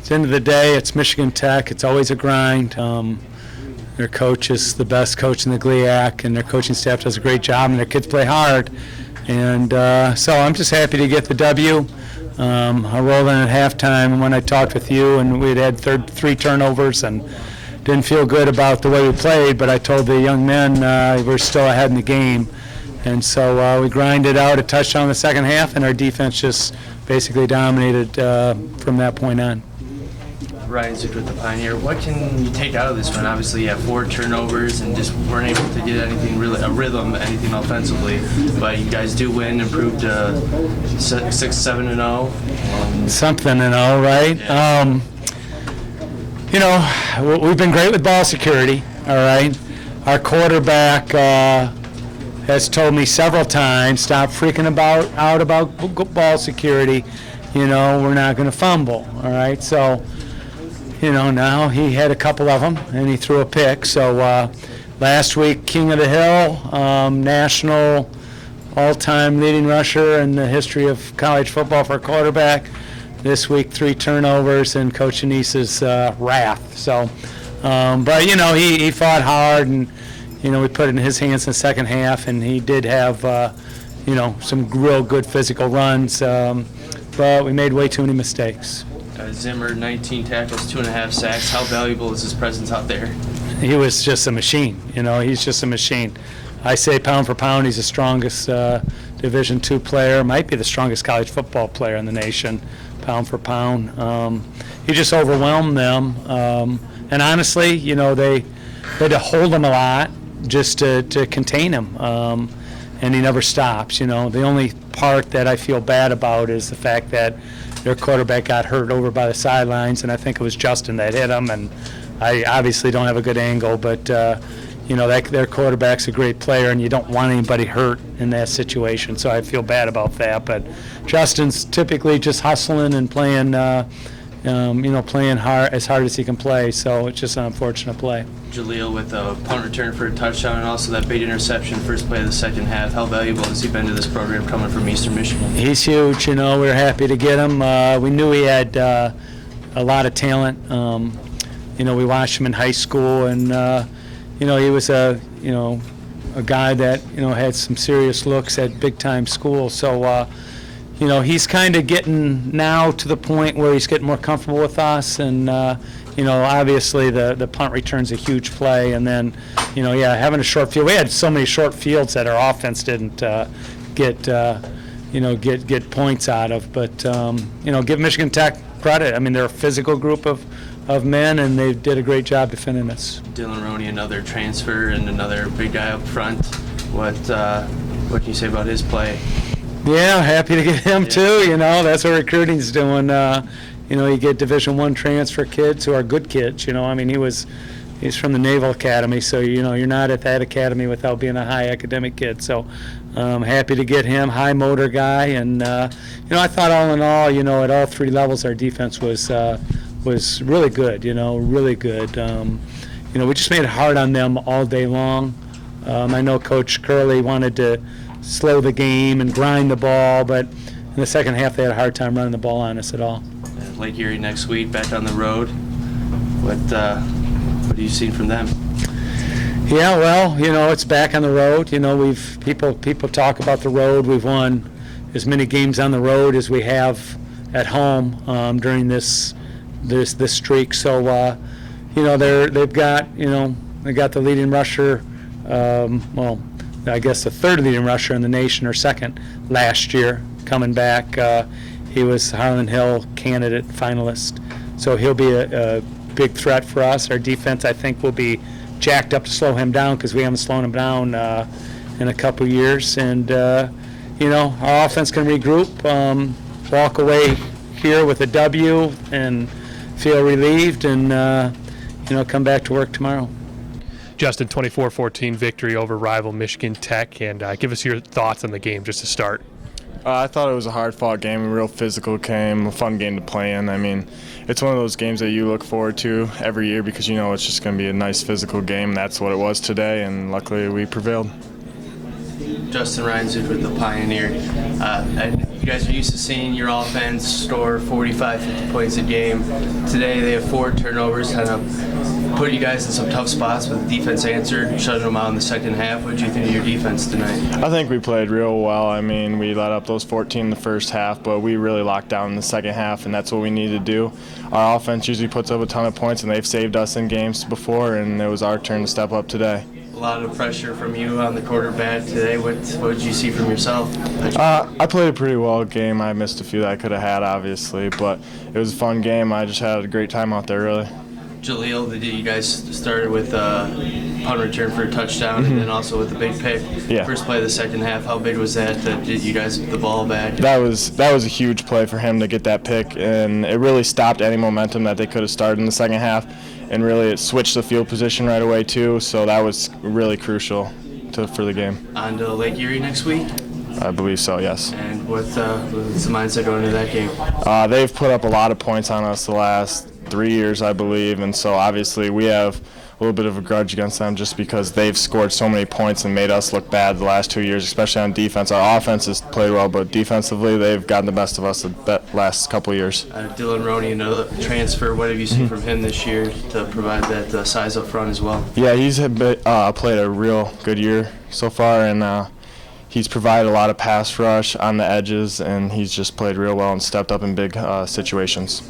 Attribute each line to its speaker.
Speaker 1: at the end of the day, it's Michigan Tech. It's always a grind. Their coach is the best coach in the GLIAC, and their coaching staff does a great job, and their kids play hard. And so I'm just happy to get the W. I rolled in at halftime when I talked with you, and we had 3 turnovers and didn't feel good about the way we played, but I told the young men we're still ahead in the game. And so we grinded out a touchdown in the second half, and our defense just basically dominated from that point on.
Speaker 2: Ryan Zook with the Pioneer. What can you take out of this one? Obviously, you have 4 turnovers and just weren't able to get anything really, a rhythm, anything offensively. But you guys do win, improved to 6-7-0.
Speaker 1: Something, right?
Speaker 2: Yeah.
Speaker 1: We've been great with ball security, all right? Our quarterback has told me several times, stop freaking out about ball security. We're not going to fumble, all right? So, now he had a couple of them, and he threw a pick. So last week, King of the Hill, national all-time leading rusher in the history of college football for a quarterback. This week, 3 turnovers and Coach Annese's wrath. So, but, he fought hard, and, we put it in his hands in the second half, and he did have, some real good physical runs, but we made way too many mistakes.
Speaker 2: Zimmer, 19 tackles, 2.5 sacks. How valuable is his presence out there?
Speaker 1: He was just a machine. He's just a machine. I say pound for pound, he's the strongest Division II player, might be the strongest college football player in the nation, pound for pound. He just overwhelmed them. And honestly, they had to hold him a lot just to contain him. And he never stops. The only part that I feel bad about is the fact that their quarterback got hurt over by the sidelines, and I think it was Justin that hit him. And I obviously don't have a good angle, but their quarterback's a great player, and you don't want anybody hurt in that situation. So I feel bad about that. But Justin's typically just hustling and playing, playing hard as he can play. So it's just an unfortunate play.
Speaker 2: Jaleel with a punt return for a touchdown and also that bait interception first play of the second half. How valuable has he been to this program coming from Eastern Michigan?
Speaker 1: He's huge. We're happy to get him. We knew he had a lot of talent. We watched him in high school, and he was a guy that had some serious looks at big-time school. So he's kind of getting now to the point where he's getting more comfortable with us, and obviously the punt return's a huge play, and then having a short field. We had so many short fields that our offense didn't get points out of. But give Michigan Tech credit. I mean, they're a physical group of men, and they did a great job defending us.
Speaker 2: Dylan Roney, another transfer and another big guy up front. What can you say about his play?
Speaker 1: Yeah, happy to get him too. That's what recruiting's doing. You get Division I transfer kids who are good kids. He's from the Naval Academy, so you're not at that academy without being a high academic kid. So happy to get him, high motor guy, and I thought all in all, at all 3 levels, our defense was really good. Really good. We just made it hard on them all day long. I know Coach Curley wanted to slow the game and grind the ball, but in the second half they had a hard time running the ball on us at all.
Speaker 2: Lake Erie next week, back on the road. What have you seen from them?
Speaker 1: Yeah, well, it's back on the road. People talk about the road. We've won as many games on the road as we have at home during this streak. So they've got the leading rusher. I guess the 3rd leading rusher in the nation, or 2nd last year, coming back. He was Harlan Hill candidate finalist. So he'll be a big threat for us. Our defense, I think, will be jacked up to slow him down because we haven't slowed him down in a couple years. And, our offense can regroup, walk away here with a W and feel relieved and, come back to work tomorrow.
Speaker 3: Justin, 24-14 victory over rival Michigan Tech, and give us your thoughts on the game just to start.
Speaker 4: I thought it was a hard-fought game, a real physical game, a fun game to play in. I mean, it's one of those games that you look forward to every year because it's just going to be a nice physical game. That's what it was today, and luckily we prevailed.
Speaker 2: Justin Ryan Zook with the Pioneer. you guys are used to seeing your offense score 45, 50 points a game. Today they have 4 turnovers, kind of put you guys in some tough spots, but the defense answered, shutting them out in the second half. What did you think of your defense tonight?
Speaker 4: I think we played real well. I mean, we let up those 14 in the first half, but we really locked down in the second half, and that's what we need to do. Our offense usually puts up a ton of points, and they've saved us in games before, and it was our turn to step up today.
Speaker 2: A lot of pressure from you on the quarterback today. What did you see from yourself?
Speaker 4: I played a pretty well game. I missed a few that I could have had, obviously, but it was a fun game. I just had a great time out there, really.
Speaker 2: Jaleel, you guys started with punt return for a touchdown and then also with the big pick.
Speaker 4: Yeah. First
Speaker 2: play of the second half, how big was that did you guys get the ball back?
Speaker 4: That was a huge play for him to get that pick, and it really stopped any momentum that they could have started in the second half, and really it switched the field position right away too, so that was really crucial for the game.
Speaker 2: On to Lake Erie next week?
Speaker 4: I believe so, yes.
Speaker 2: And what's the mindset going into that game?
Speaker 4: They've put up a lot of points on us the last 3 years, I believe, and so obviously we have a little bit of a grudge against them just because they've scored so many points and made us look bad the last 2 years, especially on defense. Our offense has played well, but defensively they've gotten the best of us the last couple of years.
Speaker 2: Dylan Roney, another transfer. What have you seen from him this year to provide that size up front as well?
Speaker 4: Yeah, he's played a real good year so far, and he's provided a lot of pass rush on the edges, and he's just played real well and stepped up in big situations.